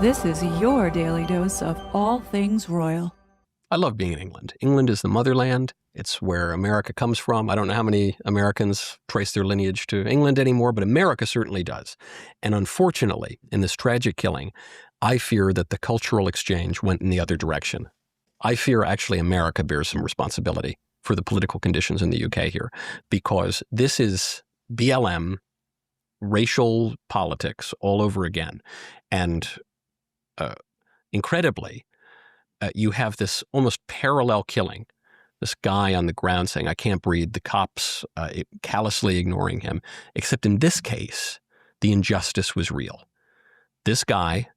This is your daily dose of all things royal. I love being in England. England is the motherland. It's where America comes from. I don't know how many Americans trace their lineage to England anymore, but America certainly does. And unfortunately, in this tragic killing, I fear that the cultural exchange went in the other direction. I fear actually America bears some responsibility for the political conditions in the UK here, because this is BLM, racial politics all over again. And incredibly, you have this almost parallel killing. This guy on the ground saying, "I can't breathe," the cops callously ignoring him. Except in this case, the injustice was real. This guy,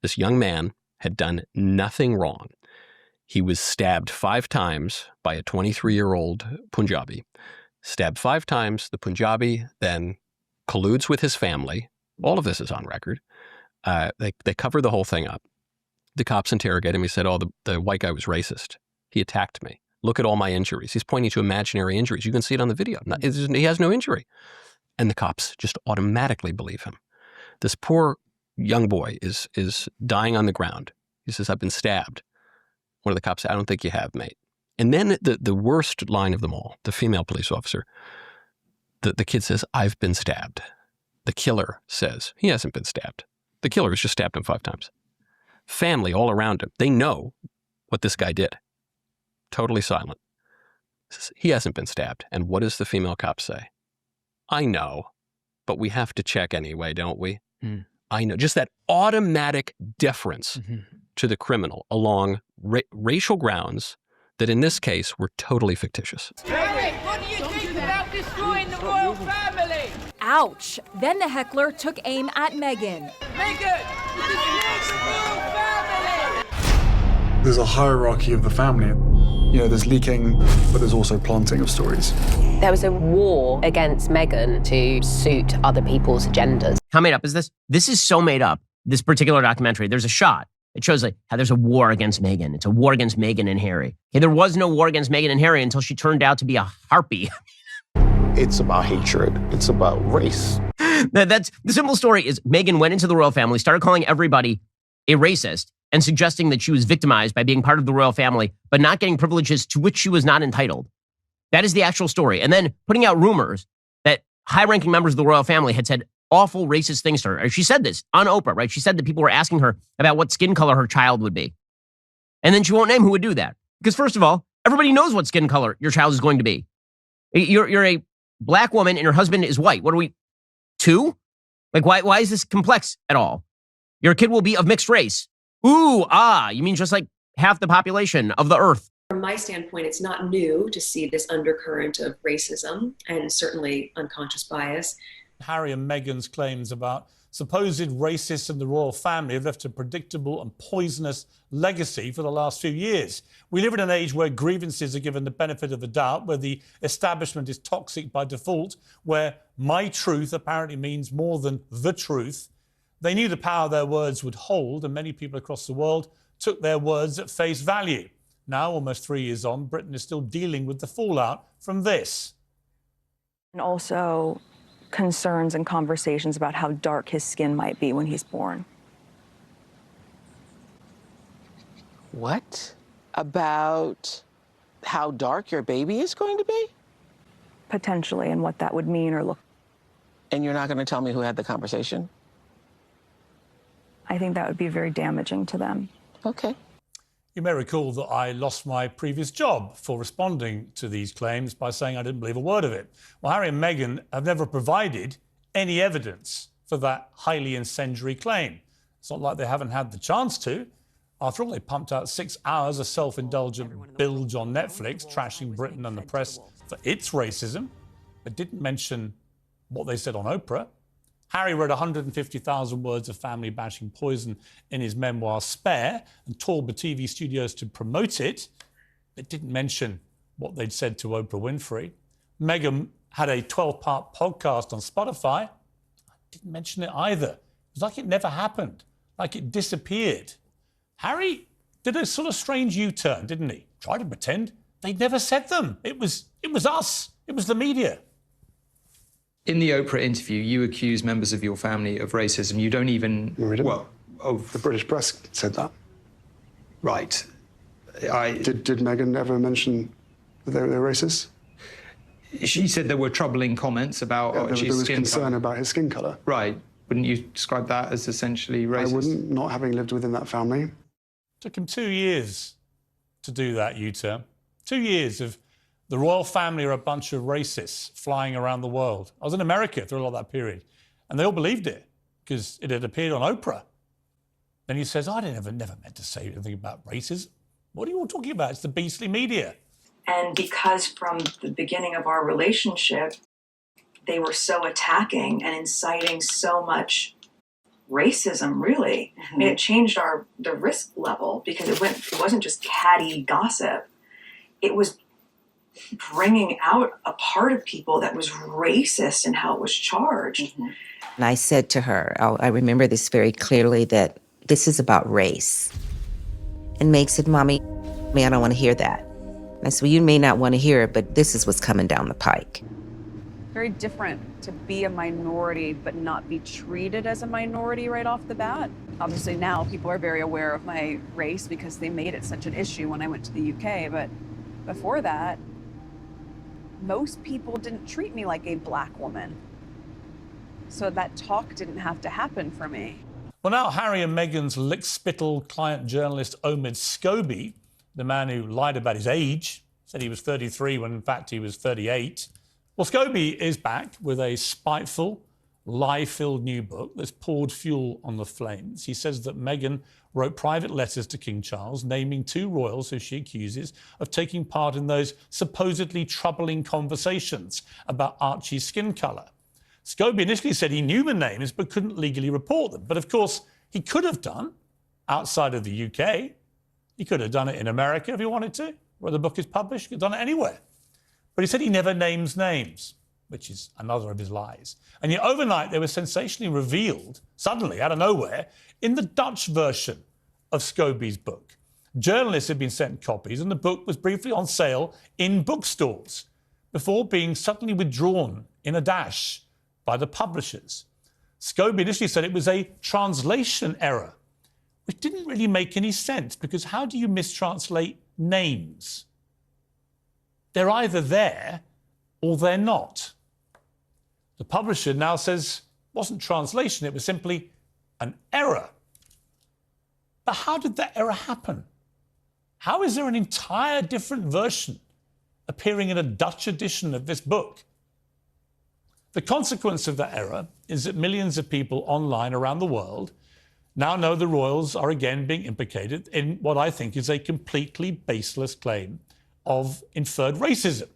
this young man, had done nothing wrong. He was stabbed 5 times by a 23-year-old Punjabi. Stabbed 5 times. The Punjabi then colludes with his family. All of this is on record. They cover the whole thing up. The cops interrogate him. He said, "Oh, the white guy was racist. He attacked me. Look at all my injuries." He's pointing to imaginary injuries. You can see it on the video. He has no injury. And the cops just automatically believe him. This poor young boy is dying on the ground. He says, "I've been stabbed." One of the cops said, "I don't think you have, mate." And then the worst line of them all, the female police officer, the kid says, "I've been stabbed." The killer says, "He hasn't been stabbed. The killer has just stabbed him 5 times. Family all around him, they know what this guy did. Totally silent. Says, "He hasn't been stabbed." And what does the female cop say? "I know, but we have to check anyway, don't we?" I know. Just that automatic deference to the criminal along racial grounds that in this case were totally fictitious. Harry, what do you think about destroying the royal family? Ouch! Then the heckler took aim at Meghan. Meghan, destroy the royal family! There's a hierarchy of the family. You know, there's leaking, but there's also planting of stories. There was a war against Meghan to suit other people's agendas. How made up is this? This is so made up, this particular documentary. There's a shot. It shows like how there's a war against Meghan. It's a war against Meghan and Harry. Okay, there was no war against Meghan and Harry until she turned out to be a harpy. It's about hatred. It's about race. That's the simple story is Meghan went into the royal family, started calling everybody a racist and suggesting that she was victimized by being part of the royal family, but not getting privileges to which she was not entitled. That is the actual story. And then putting out rumors that high-ranking members of the royal family had said awful racist things to her. She said this on Oprah, right? She said that people were asking her about what skin color her child would be. And then she won't name who would do that. Because first of all, everybody knows what skin color your child is going to be. You're a black woman and your husband is white. What are we, 2? Like, why is this complex at all? Your kid will be of mixed race. Ooh, you mean just like half the population of the earth? From my standpoint, it's not new to see this undercurrent of racism and certainly unconscious bias. Harry and Meghan's claims about supposed racists in the royal family have left a predictable and poisonous legacy for the last few years. We live in an age where grievances are given the benefit of the doubt, where the establishment is toxic by default, where my truth apparently means more than the truth. They knew the power their words would hold, and many people across the world took their words at face value. Now, almost 3 years on, Britain is still dealing with the fallout from this. And also concerns and conversations about how dark his skin might be when he's born. What? About how dark your baby is going to be? Potentially, and what that would mean or look. And you're not going to tell me who had the conversation? I think that would be very damaging to them. Okay. You may recall that I lost my previous job for responding to these claims by saying I didn't believe a word of it. Well, Harry and Meghan have never provided any evidence for that highly incendiary claim. It's not like they haven't had the chance to. After all, they pumped out 6 hours of self-indulgent bilge on Netflix, trashing Britain and the press for its racism, but didn't mention what they said on Oprah. Harry wrote 150,000 words of family-bashing poison in his memoir Spare and toured the TV studios to promote it, but didn't mention what they'd said to Oprah Winfrey. Meghan had a 12-part podcast on Spotify. Didn't mention it either. It was like it never happened, like it disappeared. Harry did a sort of strange U-turn, didn't he? Tried to pretend they'd never said them. It was us. It was the media. In the Oprah interview, you accuse members of your family of racism. You don't even... Well, of the British press said that. Right. Did Meghan ever mention that they were racist? She said there were troubling comments about Archie's there was skin concern colour. about his skin colour. Right. Wouldn't you describe that as essentially racist? I wouldn't, not having lived within that family. Took him 2 years to do that U-turn. 2 years of the royal family are a bunch of racists flying around the world. I was in America through a lot of that period, and they all believed it because it had appeared on Oprah. Then he says, I never meant to say anything about racism. What are you all talking about? It's the beastly media. And because from the beginning of our relationship, they were so attacking and inciting so much racism, really. I mean, it changed the risk level because it wasn't just catty gossip. It was bringing out a part of people that was racist in how it was charged. And I said to her, I remember this very clearly, that this is about race. And Meg said, Mommy, I don't want to hear that. And I said, well, you may not want to hear it, but this is what's coming down the pike. Very different to be a minority but not be treated as a minority right off the bat. Obviously now people are very aware of my race because they made it such an issue when I went to the UK, but before that, most people didn't treat me like a black woman. So that talk didn't have to happen for me. Well, now Harry and Meghan's lick-spittle client journalist Omid Scobie, the man who lied about his age, said he was 33 when in fact he was 38. Well, Scobie is back with a spiteful, lie-filled new book that's poured fuel on the flames. He says that Meghan wrote private letters to King Charles, naming 2 royals who she accuses of taking part in those supposedly troubling conversations about Archie's skin colour. Scobie initially said he knew the names but couldn't legally report them. But of course, he could have done outside of the UK. He could have done it in America if he wanted to, where the book is published. He could have done it anywhere. But he said he never names names, which is another of his lies. And yet overnight, they were sensationally revealed, suddenly, out of nowhere, in the Dutch version of Scobie's book. Journalists had been sent copies, and the book was briefly on sale in bookstores before being suddenly withdrawn in a dash by the publishers. Scobie initially said it was a translation error, which didn't really make any sense, because how do you mistranslate names? They're either there or they're not. The publisher now says it wasn't translation, it was simply an error. But how did that error happen? How is there an entire different version appearing in a Dutch edition of this book? The consequence of that error is that millions of people online around the world now know the royals are again being implicated in what I think is a completely baseless claim of inferred racism.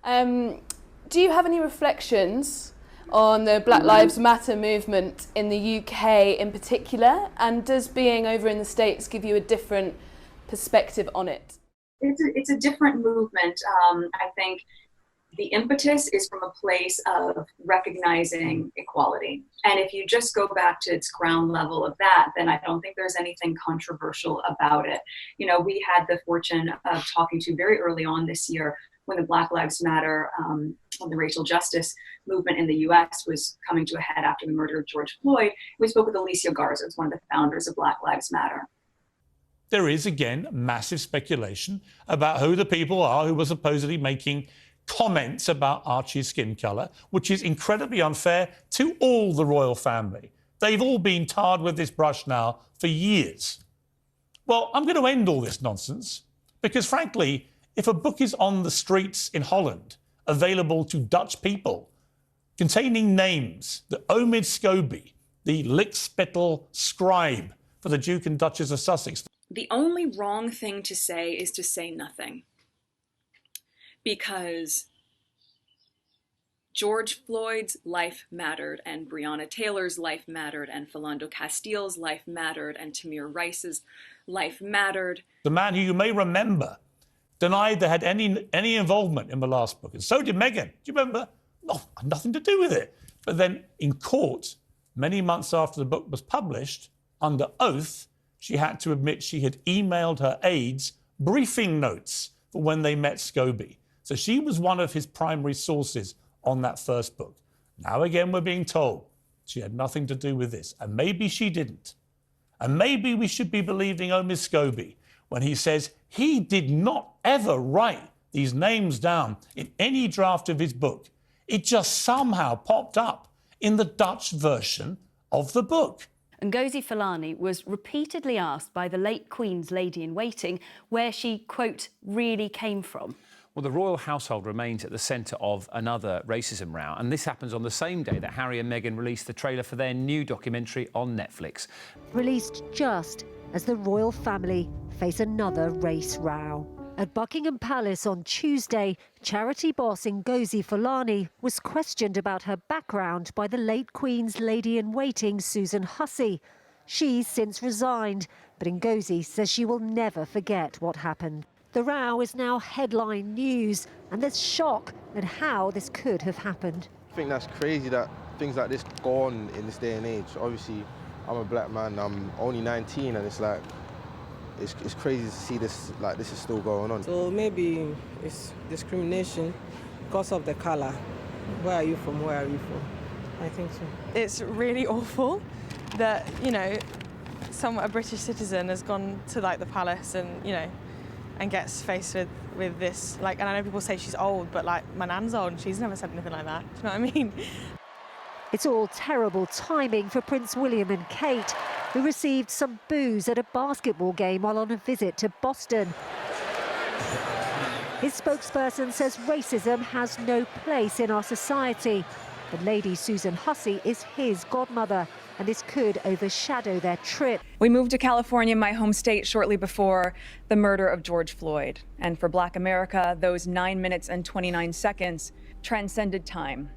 Do you have any reflections on the Black Lives Matter movement in the UK in particular? And does being over in the States give you a different perspective on it? It's a different movement. I think the impetus is from a place of recognizing equality. And if you just go back to its ground level of that, then I don't think there's anything controversial about it. You know, we had the fortune of talking to very early on this year when the Black Lives Matter, the racial justice movement in the US was coming to a head after the murder of George Floyd. We spoke with Alicia Garza, who's one of the founders of Black Lives Matter. There is, again, massive speculation about who the people are who were supposedly making comments about Archie's skin colour, which is incredibly unfair to all the royal family. They've all been tarred with this brush now for years. Well, I'm going to end all this nonsense because, frankly, if a book is on the streets in Holland, available to Dutch people, containing names that Omid Scobie, the lick-spittle scribe for the Duke and Duchess of Sussex... The only wrong thing to say is to say nothing. Because George Floyd's life mattered, and Breonna Taylor's life mattered, and Philando Castile's life mattered, and Tamir Rice's life mattered. The man who you may remember denied they had any involvement in the last book, and so did Meghan. Do you remember? No, nothing to do with it. But then in court, many months after the book was published, under oath, she had to admit she had emailed her aides briefing notes for when they met Scobie. So she was one of his primary sources on that first book. Now again, we're being told she had nothing to do with this, and maybe she didn't. And maybe we should be believing Miss Scobie when he says he did not ever write these names down in any draft of his book. It just somehow popped up in the Dutch version of the book. Ngozi Fulani was repeatedly asked by the late Queen's lady-in-waiting where she, quote, really came from. Well, the royal household remains at the centre of another racism row, and this happens on the same day that Harry and Meghan released the trailer for their new documentary on Netflix. Released just as the royal family face another race row. At Buckingham Palace on Tuesday, charity boss Ngozi Fulani was questioned about her background by the late Queen's lady-in-waiting Susan Hussey. She's since resigned, but Ngozi says she will never forget what happened. The row is now headline news, and there's shock at how this could have happened. I think that's crazy that things like this go on in this day and age. Obviously, I'm a black man, I'm only 19, and it's like, it's crazy to see this, like, this is still going on. So maybe it's discrimination because of the color. Where are you from? Where are you from? I think so. It's really awful that, you know, a British citizen has gone to, like, the palace and, you know, and gets faced with this. Like, and I know people say she's old, but, like, my nan's old and she's never said anything like that. Do you know what I mean? It's all terrible timing for Prince William and Kate, who received some booze at a basketball game while on a visit to Boston. His spokesperson says racism has no place in our society. But Lady Susan Hussey is his godmother, and this could overshadow their trip. We moved to California, my home state, shortly before the murder of George Floyd. And for Black America, those 9 minutes and 29 seconds transcended time,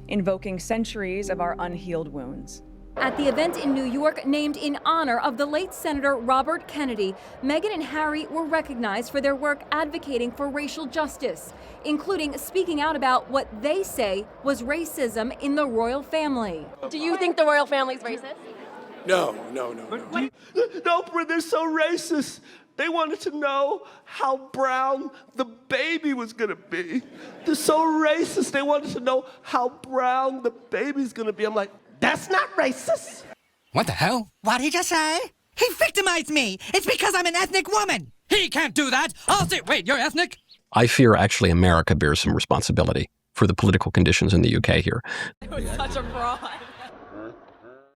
invoking centuries of our unhealed wounds. At the event in New York named in honor of the late Senator Robert Kennedy, Meghan and Harry were recognized for their work advocating for racial justice, including speaking out about what they say was racism in the royal family. Do you think the royal family's racist? No. No, they're so racist. They wanted to know how brown the baby was gonna be. They're so racist. They wanted to know how brown the baby's gonna be. I'm like, that's not racist. What the hell? What did he just say? He victimized me. It's because I'm an ethnic woman. He can't do that. I'll say, wait, you're ethnic? I fear actually America bears some responsibility for the political conditions in the UK here. It was such a fraud.